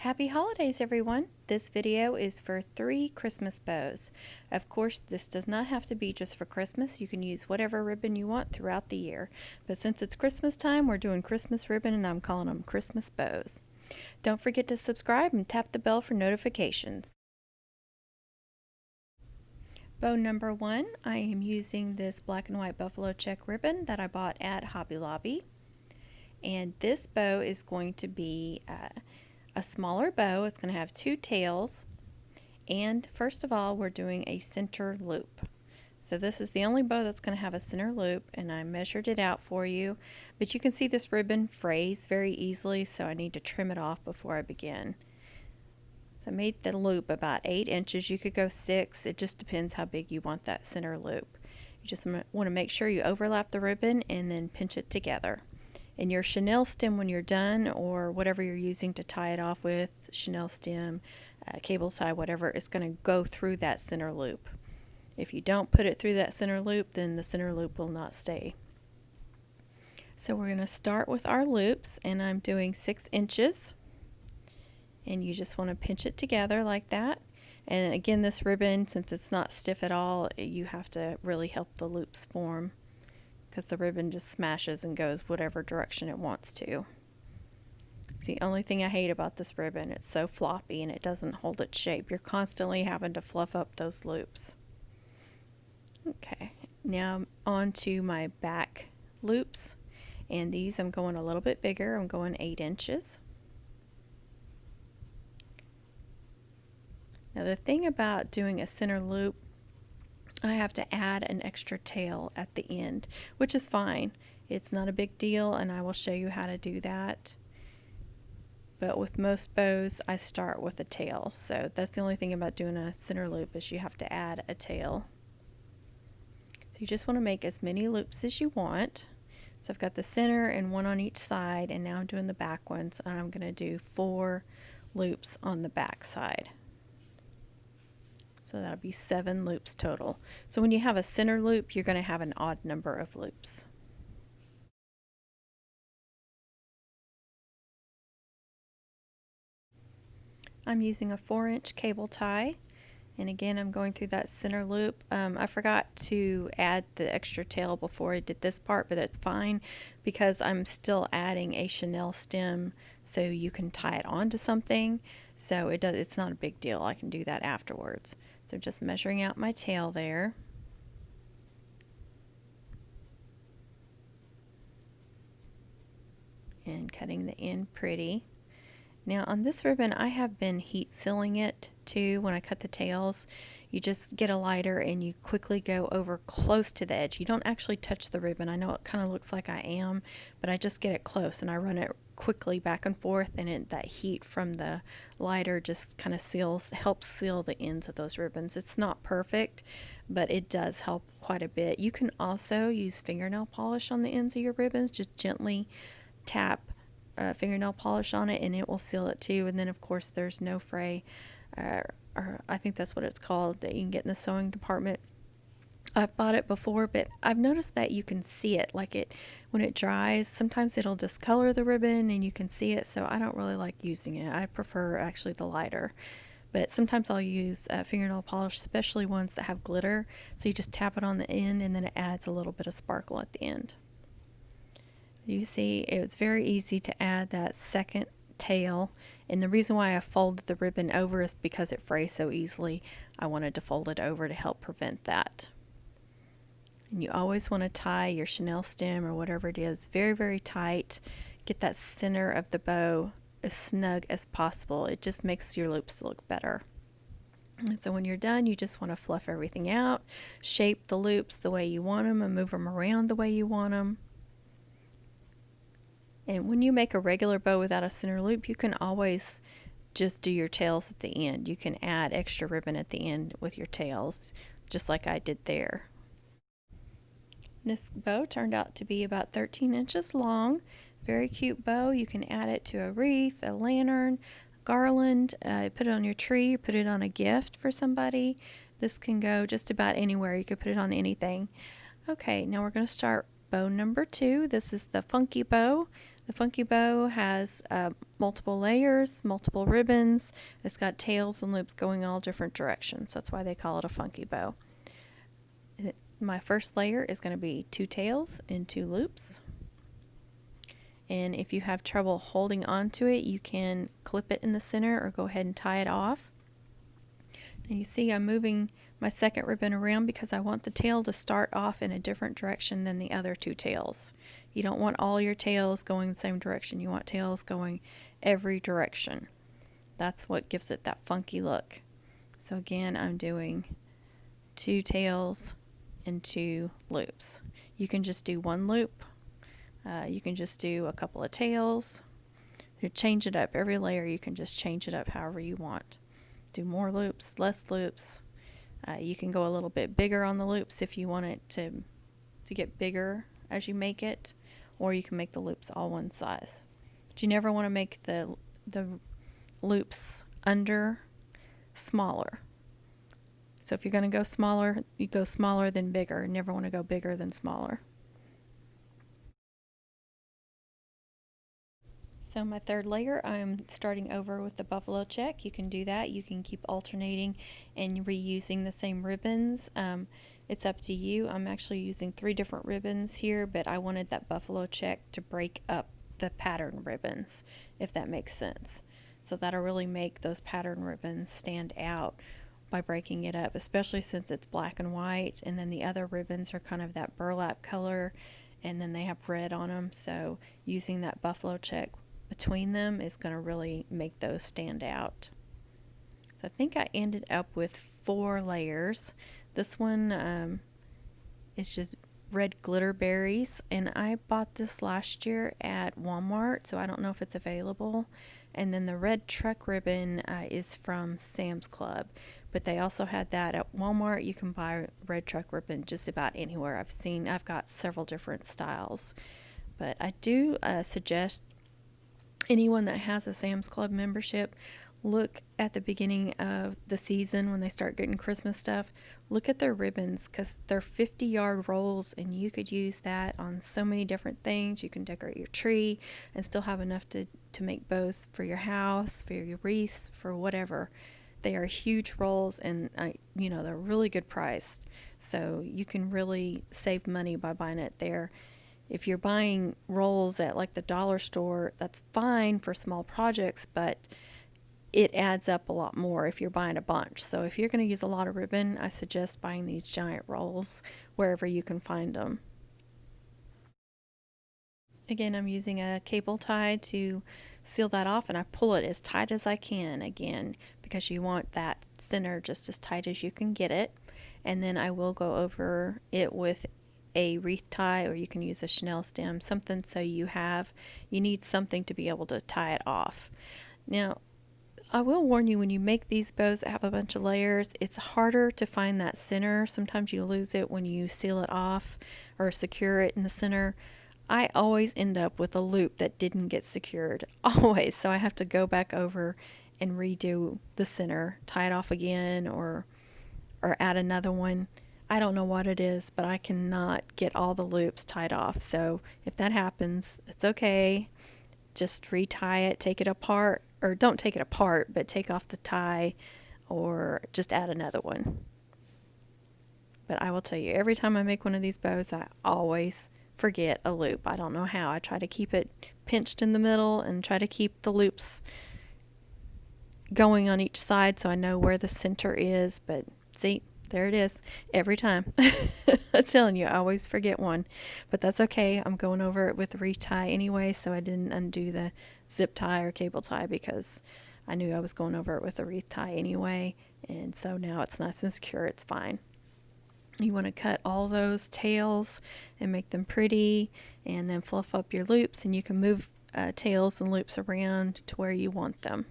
Happy holidays, everyone! This video is for 3 Christmas bows. Of course, this does not have to be just for Christmas. You can use whatever ribbon you want throughout the year. But since it's Christmas time, we're doing Christmas ribbon and I'm calling them Christmas bows. Don't forget to subscribe and tap the bell for notifications. Bow number 1, I am using this black and white buffalo check ribbon that I bought at Hobby Lobby. And this bow is going to be a smaller bow. It's going to have 2 tails, and first of all we're doing a center loop. So this is the only bow that's going to have a center loop, and I measured it out for you, but you can see this ribbon frays very easily, so I need to trim it off before I begin. So I made the loop about 8 inches. You could go 6. It just depends how big you want that center loop. You just want to make sure you overlap the ribbon and then pinch it together. And your chenille stem, when you're done, or whatever you're using to tie it off with, chenille stem, cable tie, whatever, is going to go through that center loop. If you don't put it through that center loop, then the center loop will not stay. So we're going to start with our loops, and I'm doing 6 inches. And you just want to pinch it together like that. And again, this ribbon, since it's not stiff at all, you have to really help the loops form, because the ribbon just smashes and goes whatever direction it wants to. It's the only thing I hate about this ribbon. It's so floppy and it doesn't hold its shape. You're constantly having to fluff up those loops. Okay, now on to my back loops, and these I'm going a little bit bigger. I'm going 8 inches. Now the thing about doing a center loop, I have to add an extra tail at the end, which is fine. It's not a big deal, and I will show you how to do that. But with most bows, I start with a tail. So that's the only thing about doing a center loop, is you have to add a tail. So you just want to make as many loops as you want. So I've got the center and 1 on each side, and now I'm doing the back ones, and I'm going to do 4 loops on the back side. So that'll be 7 loops total. So when you have a center loop, you're going to have an odd number of loops. I'm using a 4-inch cable tie, and again I'm going through that center loop. I forgot to add the extra tail before I did this part, but that's fine because I'm still adding a chenille stem so you can tie it onto something. So it's not a big deal. I can do that afterwards. So just measuring out my tail there. And cutting the end pretty. Now on this ribbon, I have been heat sealing it too. When I cut the tails, you just get a lighter and you quickly go over close to the edge. You don't actually touch the ribbon. I know it kind of looks like I am, but I just get it close and I run it quickly back and forth, and that heat from the lighter just kind of helps seal the ends of those ribbons. It's not perfect, but it does help quite a bit. You can also use fingernail polish on the ends of your ribbons. Just gently tap fingernail polish on it and it will seal it too. And then of course there's no fray, or I think that's what it's called, that you can get in the sewing department. I've bought it before, but I've noticed that you can see it, like it when it dries. Sometimes it'll discolor the ribbon and you can see it, so I don't really like using it. I prefer actually the lighter, but sometimes I'll use fingernail polish, especially ones that have glitter. So you just tap it on the end and then it adds a little bit of sparkle at the end. You see, it was very easy to add that second tail, and the reason why I folded the ribbon over is because it frays so easily. I wanted to fold it over to help prevent that. And you always want to tie your chenille stem or whatever it is very, very tight. Get that center of the bow as snug as possible. It just makes your loops look better. And so when you're done, you just want to fluff everything out, shape the loops the way you want them, and move them around the way you want them. And when you make a regular bow without a center loop, you can always just do your tails at the end. You can add extra ribbon at the end with your tails, just like I did there. This bow turned out to be about 13 inches long. Very cute bow. You can add it to a wreath, a lantern, a garland, put it on your tree, put it on a gift for somebody. This can go just about anywhere. You could put it on anything. Okay, now we're going to start bow number 2. This is the funky bow. The funky bow has multiple layers, multiple ribbons. It's got tails and loops going all different directions. That's why they call it a funky bow. My first layer is going to be 2 tails and 2 loops. And if you have trouble holding on to it, you can clip it in the center or go ahead and tie it off. And you see I'm moving my second ribbon around because I want the tail to start off in a different direction than the other 2 tails. You don't want all your tails going the same direction. You want tails going every direction. That's what gives it that funky look. So again, I'm doing 2 tails and 2 loops. You can just do 1 loop. You can just do a couple of tails. You change it up. Every layer you can just change it up however you want. Do more loops, less loops. You can go a little bit bigger on the loops if you want it to get bigger as you make it, or you can make the loops all one size. But you never want to make the loops under smaller. So if you're going to go smaller, you go smaller than bigger. You never want to go bigger than smaller. So my third layer, I'm starting over with the buffalo check. You can do that. You can keep alternating and reusing the same ribbons. It's up to you. I'm actually using 3 different ribbons here, but I wanted that buffalo check to break up the pattern ribbons, if that makes sense. So that'll really make those pattern ribbons stand out by breaking it up, especially since it's black and white, and then the other ribbons are kind of that burlap color, and then they have red on them. So using that buffalo check between them is going to really make those stand out. So I think I ended up with 4 layers. This one is just red glitter berries, and I bought this last year at Walmart, so I don't know if it's available. And then the red truck ribbon is from Sam's Club, but they also had that at Walmart. You can buy red truck ribbon just about anywhere. I've got several different styles, but I do suggest anyone that has a Sam's Club membership, look at the beginning of the season when they start getting Christmas stuff. Look at their ribbons, because they're 50-yard rolls, and you could use that on so many different things. You can decorate your tree and still have enough to make bows for your house, for your wreaths, for whatever. They are huge rolls, and they're really good priced. So you can really save money by buying it there. If you're buying rolls at like the dollar store, that's fine for small projects, but it adds up a lot more if you're buying a bunch. So if you're going to use a lot of ribbon, I suggest buying these giant rolls wherever you can find them. Again, I'm using a cable tie to seal that off, and I pull it as tight as I can, again, because you want that center just as tight as you can get it. And then I will go over it with a wreath tie, or you can use a Chenille stem, something so you need something to be able to tie it off. Now, I will warn you, when you make these bows that have a bunch of layers, it's harder to find that center. Sometimes you lose it when you seal it off or secure it in the center. I always end up with a loop that didn't get secured, always. So I have to go back over and redo the center, tie it off again, or add another one. I don't know what it is, but I cannot get all the loops tied off. So if that happens, it's okay. Just retie it, take it apart, or don't take it apart, but take off the tie, or just add another one. But I will tell you, every time I make one of these bows, I always forget a loop. I don't know how. I try to keep it pinched in the middle and try to keep the loops going on each side so I know where the center is. But see, there it is every time. I'm telling you, I always forget one, but that's okay. I'm going over it with a retie anyway, so I didn't undo the zip tie or cable tie because I knew I was going over it with a wreath tie anyway, and so now it's nice and secure. It's fine. You want to cut all those tails and make them pretty, and then fluff up your loops, and you can move tails and loops around to where you want them.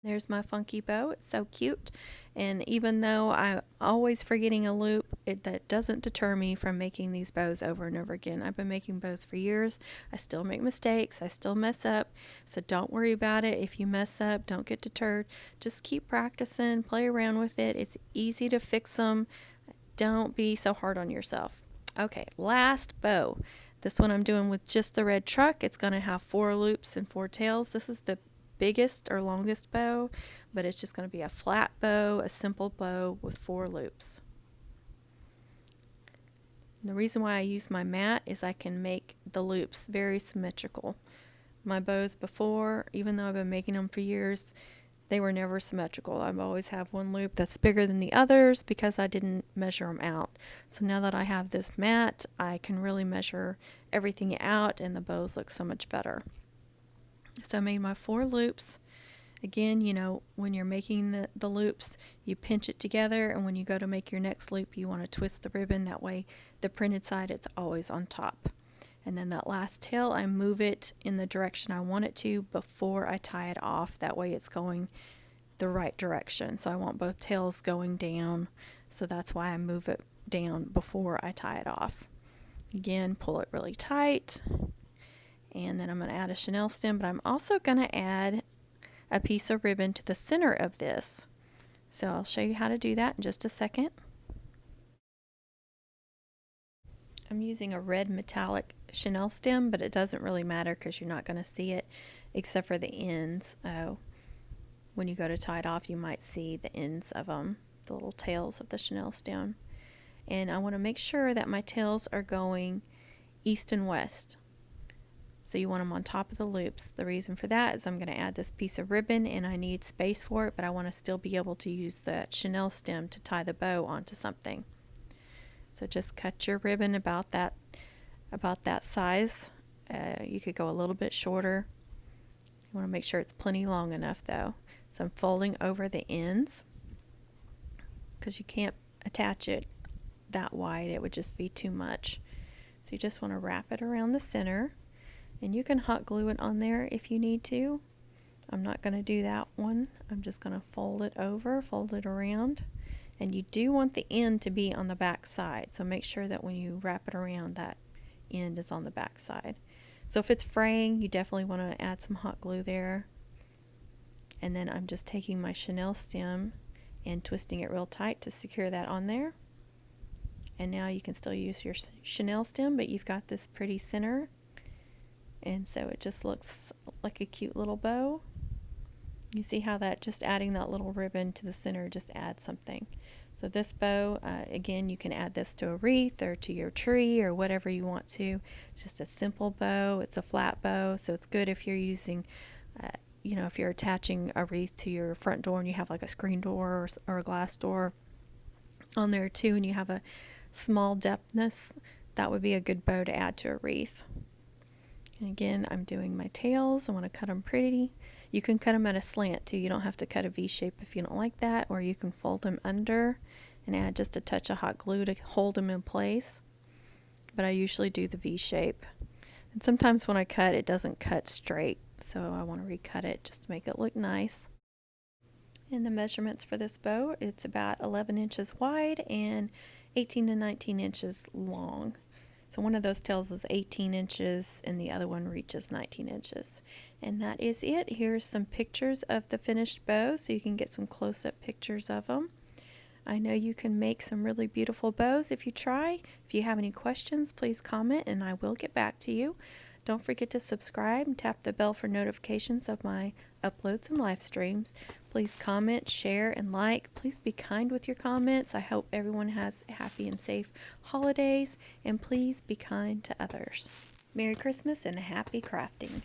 There's my funky bow. It's so cute, and even though I'm always forgetting a loop, that doesn't deter me from making these bows over and over again. I've been making bows for years. I still make mistakes. I still mess up, so don't worry about it. If you mess up, don't get deterred. Just keep practicing, play around with it. It's easy to fix them. Don't be so hard on yourself. Okay, last bow. This one I'm doing with just the red truck. It's going to have 4 loops and 4 tails. This is the biggest or longest bow, but it's just going to be a flat bow, a simple bow with 4 loops. And the reason why I use my mat is I can make the loops very symmetrical. My bows before, even though I've been making them for years, they were never symmetrical. I've always have one loop that's bigger than the others because I didn't measure them out. So now that I have this mat, I can really measure everything out and the bows look so much better. So I made my 4 loops. Again, you know, when you're making the loops, you pinch it together, and when you go to make your next loop, you want to twist the ribbon. That way the printed side, it's always on top. And then that last tail, I move it in the direction I want it to before I tie it off. That way it's going the right direction. So I want both tails going down. So that's why I move it down before I tie it off. Again, pull it really tight. And then I'm going to add a chenille stem, but I'm also going to add a piece of ribbon to the center of this. So I'll show you how to do that in just a second. I'm using a red metallic chenille stem, but it doesn't really matter because you're not going to see it except for the ends. When you go to tie it off, you might see the ends of them, the little tails of the chenille stem. And I want to make sure that my tails are going east and west. So you want them on top of the loops. The reason for that is I'm going to add this piece of ribbon and I need space for it, but I want to still be able to use the chenille stem to tie the bow onto something. So just cut your ribbon about that size. You could go a little bit shorter. You want to make sure it's plenty long enough though. So I'm folding over the ends because you can't attach it that wide. It would just be too much. So you just want to wrap it around the center. And you can hot glue it on there if you need to. I'm not going to do that one. I'm just going to fold it over, fold it around. And you do want the end to be on the back side. So make sure that when you wrap it around, that end is on the back side. So if it's fraying, you definitely want to add some hot glue there. And then I'm just taking my chenille stem and twisting it real tight to secure that on there. And now you can still use your chenille stem, but you've got this pretty center. And so it just looks like a cute little bow. You see how that just adding that little ribbon to the center just adds something. So this bow, again, you can add this to a wreath or to your tree or whatever you want to. It's just a simple bow. It's a flat bow, so it's good if you're using, you know, if you're attaching a wreath to your front door and you have like a screen door or a glass door on there too, and you have a small depthness, that would be a good bow to add to a wreath. And again, I'm doing my tails. I want to cut them pretty. You can cut them at a slant too. You don't have to cut a V shape if you don't like that, or you can fold them under and add just a touch of hot glue to hold them in place. But I usually do the V shape. And sometimes when I cut, it doesn't cut straight, so I want to recut it just to make it look nice. And the measurements for this bow, it's about 11 inches wide and 18 to 19 inches long. So one of those tails is 18 inches and the other one reaches 19 inches. And that is it. Here's some pictures of the finished bow so you can get some close-up pictures of them. I know you can make some really beautiful bows if you try. If you have any questions, please comment and I will get back to you. Don't forget to subscribe and tap the bell for notifications of my uploads and live streams. Please comment, share, and like. Please be kind with your comments. I hope everyone has happy and safe holidays, and please be kind to others. Merry Christmas and happy crafting.